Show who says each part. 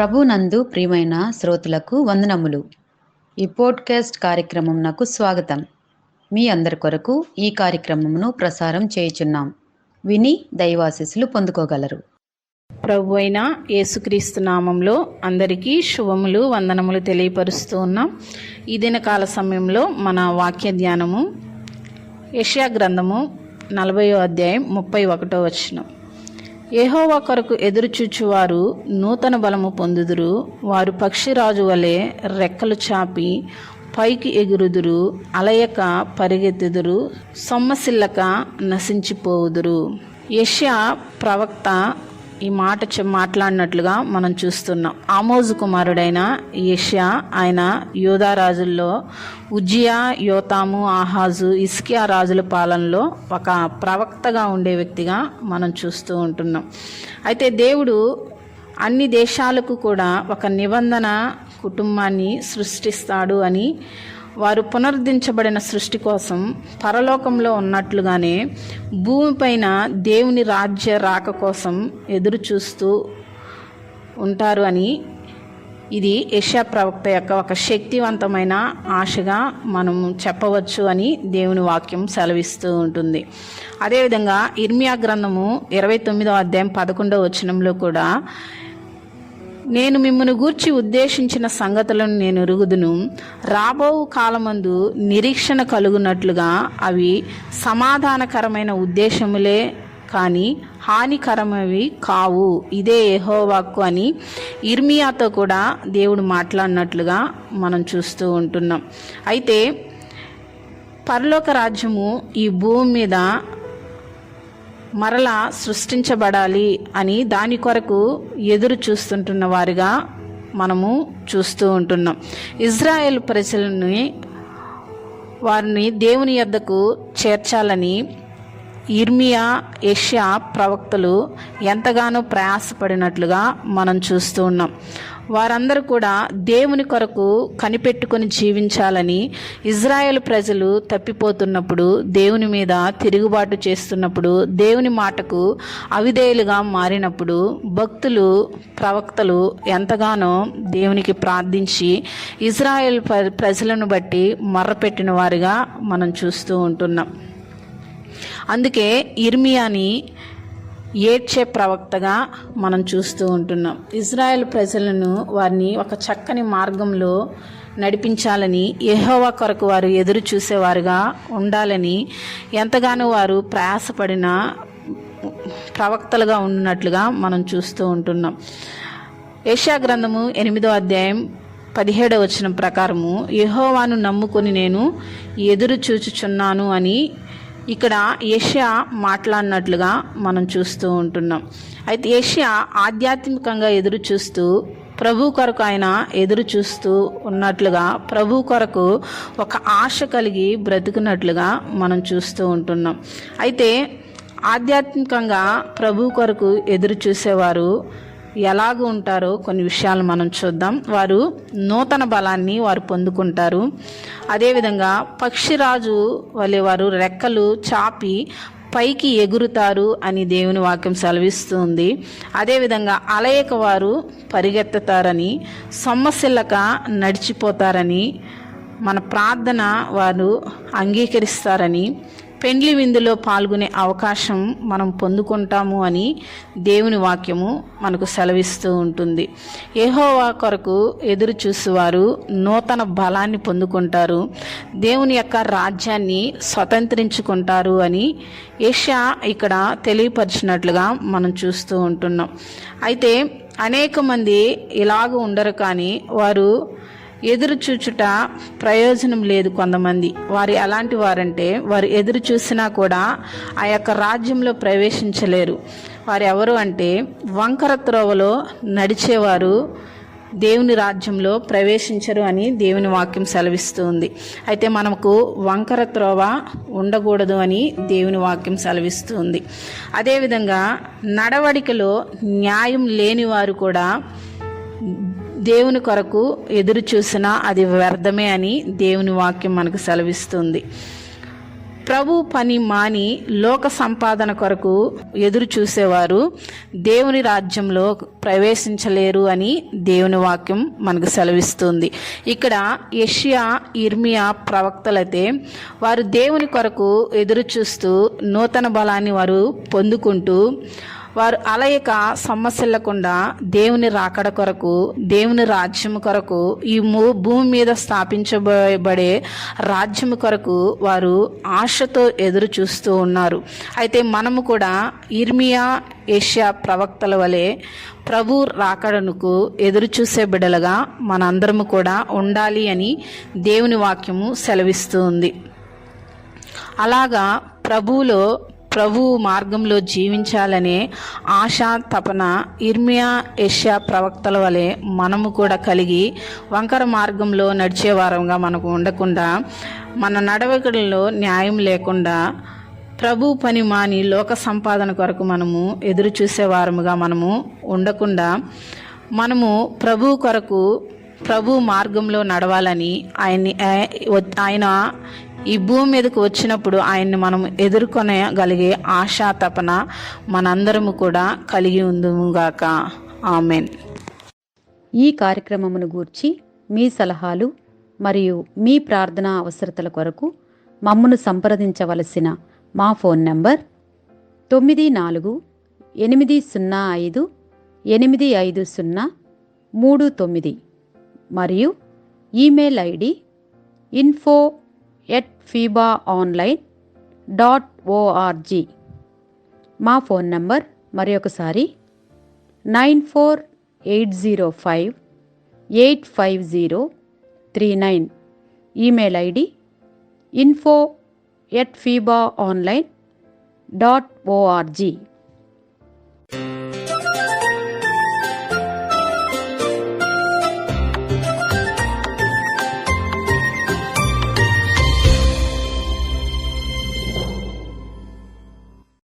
Speaker 1: ప్రభునందు ప్రియమైన శ్రోతలకు వందనములు. ఈ పోడ్కాస్ట్ కార్యక్రమం నాకు స్వాగతం. మీ అందరి కొరకు ఈ కార్యక్రమమును ప్రసారం చేయుచున్నాం. విని దైవాశీస్సులు పొందుకోగలరు.
Speaker 2: ప్రభు అయిన యేసుక్రీస్తు నామంలో అందరికీ శుభములు, వందనములు తెలియపరుస్తూ ఉన్నాం. ఈ దినకాల సమయంలో మన వాక్య ధ్యానము యెషయా గ్రంథము 40వ అధ్యాయం 31వ వచనం. యెహోవా కొరకు ఎదురుచూచువారు నూతన బలము పొందుదురు. వారు పక్షిరాజు వలె రెక్కలు చాపి పైకి ఎగురుదురు. అలయక పరిగెత్తుదురు, సొమ్మసిల్లక నశించిపోవుదురు. యెషయా ప్రవక్త ఈ మాట మాట్లాడినట్లుగా మనం చూస్తున్నాం. ఆమోజు కుమారుడైన యెషయా, ఆయన యూదా రాజుల్లో ఉజ్జియా, యోతాము, ఆహాజు, హిజ్కియా రాజుల పాలనలో ఒక ప్రవక్తగా ఉండే వ్యక్తిగా మనం చూస్తూ ఉంటున్నాం. అయితే దేవుడు అన్ని దేశాలకు కూడా ఒక నిబంధన కుటుంబాన్ని సృష్టిస్తాడు అని, వారు పునరుద్ధరించబడిన సృష్టి కోసం పరలోకంలో ఉన్నట్లుగానే భూమిపైన దేవుని రాజ్య రాక కోసం ఎదురు చూస్తూ ఉంటారు అని, ఇది యెషయా ప్రవక్త యొక్క ఒక శక్తివంతమైన ఆశగా మనం చెప్పవచ్చు అని దేవుని వాక్యం సెలవిస్తూ ఉంటుంది. అదేవిధంగా ఇర్మియా గ్రంథము 29వ అధ్యాయం 11వ వచనంలో కూడా, నేను మిమ్మల్ని గూర్చి ఉద్దేశించిన సంగతులను నేను ఎరుగుదును. రాబో కాలమందు నిరీక్షణ కలుగునట్లుగా అవి సమాధానకరమైన ఉద్దేశములే కానీ హానికరమైనవి కావు. ఇదే యెహోవాకు అని ఇర్మియాతో కూడా దేవుడు మాట్లాడినట్లుగా మనం చూస్తూ ఉంటున్నాం. అయితే పరలోక రాజ్యము ఈ భూమి మీద మరలా సృష్టించబడాలి అని దాని కొరకు ఎదురు చూస్తుంటున్న వారిగా మనము చూస్తూ ఉంటున్నాం. ఇజ్రాయేల్ వారిని దేవుని యొద్దకు చేర్చాలని ఇర్మియా, యెషయా ప్రవక్తలు ఎంతగానో ప్రయాసపడినట్లుగా మనం చూస్తూ ఉన్నాం. వారందరూ కూడా దేవుని కొరకు కనిపెట్టుకొని జీవించాలని, ఇజ్రాయేల్ ప్రజలు తప్పిపోతున్నప్పుడు, దేవుని మీద తిరుగుబాటు చేస్తున్నప్పుడు, దేవుని మాటకు అవిధేయులుగా మారినప్పుడు భక్తులు, ప్రవక్తలు ఎంతగానో దేవునికి ప్రార్థించి ఇజ్రాయేల్ ప్రజలను బట్టి మొర్రపెట్టిన వారిగా మనం చూస్తూ ఉంటున్నాం. అందుకే ఇర్మియాని ఏడ్చే ప్రవక్తగా మనం చూస్తూ ఉంటున్నాం. ఇజ్రాయెల్ ప్రజలను, వారిని ఒక చక్కని మార్గంలో నడిపించాలని, యెహోవా కొరకు వారు ఎదురు చూసేవారుగా ఉండాలని ఎంతగానో వారు ప్రయాసపడిన ప్రవక్తలుగా ఉన్నట్లుగా మనం చూస్తూ ఉంటున్నాం. యెషయా గ్రంథము 8వ అధ్యాయం 17వ వచనం ప్రకారము, యెహోవాను నమ్ముకొని నేను ఎదురు చూచుచున్నాను అని ఇక్కడ యెషయా మాట్లాడినట్లుగా మనం చూస్తూ ఉంటున్నాం. అయితే యెషయా ఆధ్యాత్మికంగా ఎదురు చూస్తూ, ప్రభు కొరకు ఆయన ఎదురు చూస్తూ ఉన్నట్లుగా, ప్రభు కొరకు ఒక ఆశ కలిగి బ్రతుకున్నట్లుగా మనం చూస్తూ ఉంటున్నాం. అయితే ఆధ్యాత్మికంగా ప్రభు కొరకు ఎదురు చూసేవారు ఎలాగ ఉంటారో కొన్ని విషయాలు మనం చూద్దాం. వారు నూతన బలాన్ని వారు పొందుకుంటారు. అదేవిధంగా పక్షిరాజు వలె వారు రెక్కలు చాపి పైకి ఎగురుతారు అని దేవుని వాక్యం సెలవిస్తుంది. అదేవిధంగా అలయక వారు పరిగెత్తుతారని, సొమ్మసిల్లక నడిచిపోతారని, మన ప్రార్థన వారు అంగీకరిస్తారని, పెండ్లి విందులో పాల్గొనే అవకాశం మనం పొందుకుంటాము అని దేవుని వాక్యము మనకు సెలవిస్తూ ఉంటుంది. యెహోవా కొరకు ఎదురు చూసేవారు నూతన బలాన్ని పొందుకుంటారు, దేవుని యొక్క రాజ్యాన్ని స్వతంత్రించుకుంటారు అని యెషయా ఇక్కడ తెలియపరిచినట్లుగా మనం చూస్తూ ఉంటున్నాం. అయితే అనేక మంది ఇలాగ ఉండరు, కానీ వారు ఎదురు చూచుట ప్రయోజనం లేదు. కొంతమంది వారు ఎలాంటి వారంటే, వారు ఎదురు చూసినా కూడా ఆ యొక్క రాజ్యంలో ప్రవేశించలేరు. వారు ఎవరు అంటే, వంకర త్రోవలో నడిచేవారు దేవుని రాజ్యంలో ప్రవేశించరు అని దేవుని వాక్యం సెలవిస్తుంది. అయితే మనకు వంకర త్రోవ ఉండకూడదు అని దేవుని వాక్యం సెలవిస్తుంది. అదేవిధంగా నడవడికలో న్యాయం లేని వారు కూడా దేవుని కొరకు ఎదురు చూసినా అది వ్యర్థమే అని దేవుని వాక్యం మనకు సెలవిస్తుంది. ప్రభు పని మాని లోక సంపాదన కొరకు ఎదురు చూసేవారు దేవుని రాజ్యంలో ప్రవేశించలేరు అని దేవుని వాక్యం మనకు సెలవిస్తుంది. ఇక్కడ యెషయా, ఇర్మియా ప్రవక్తలైతే వారు దేవుని కొరకు ఎదురు చూస్తూ నూతన బలాన్ని వారు పొందుకుంటూ వారు అలయక సొమ్మసిల్లకుండా దేవుని రాకడ కొరకు, దేవుని రాజ్యము కొరకు, ఈ భూమి మీద స్థాపించబడే రాజ్యము కొరకు వారు ఆశతో ఎదురు చూస్తూ ఉన్నారు. అయితే మనము కూడా ఇర్మియా, యెషయా ప్రవక్తల వలె ప్రభు రాకడనుకు ఎదురు చూసే బిడ్డలుగా మనందరము కూడా ఉండాలి అని దేవుని వాక్యము సెలవిస్తూ ఉంది. అలాగా ప్రభు మార్గంలో జీవించాలనే ఆశ, తపన ఇర్మియా, యెషయా ప్రవక్తల వలె మనము కూడా కలిగి వంకర మార్గంలో నడిచేవారంగా మనకు ఉండకుండా, మన నడవడిలో న్యాయం లేకుండా ప్రభు పని మాని లోక సంపాదన కొరకు మనము ఎదురు చూసేవారముగా మనము ఉండకుండా, మనము ప్రభు కొరకు ప్రభు మార్గంలో నడవాలని ఆయన ఈ భూమి మీదకు వచ్చినప్పుడు ఆయన్ని మనం ఎదుర్కొనగలిగే ఆశా తపన మనందరము కూడా కలిగి ఉందుముగాక. ఆమెన్.
Speaker 1: ఈ కార్యక్రమమును గూర్చి మీ సలహాలు మరియు మీ ప్రార్థనా అవసరతల కొరకు మమ్మను సంప్రదించవలసిన మా ఫోన్ నంబర్ 9448508539 మరియు ఈమెయిల్ ఐడి info@fibaonline.org. మా ఫోన్ నంబర్ మరొకసారి 9480585039. Email ID info@fibaonline.org.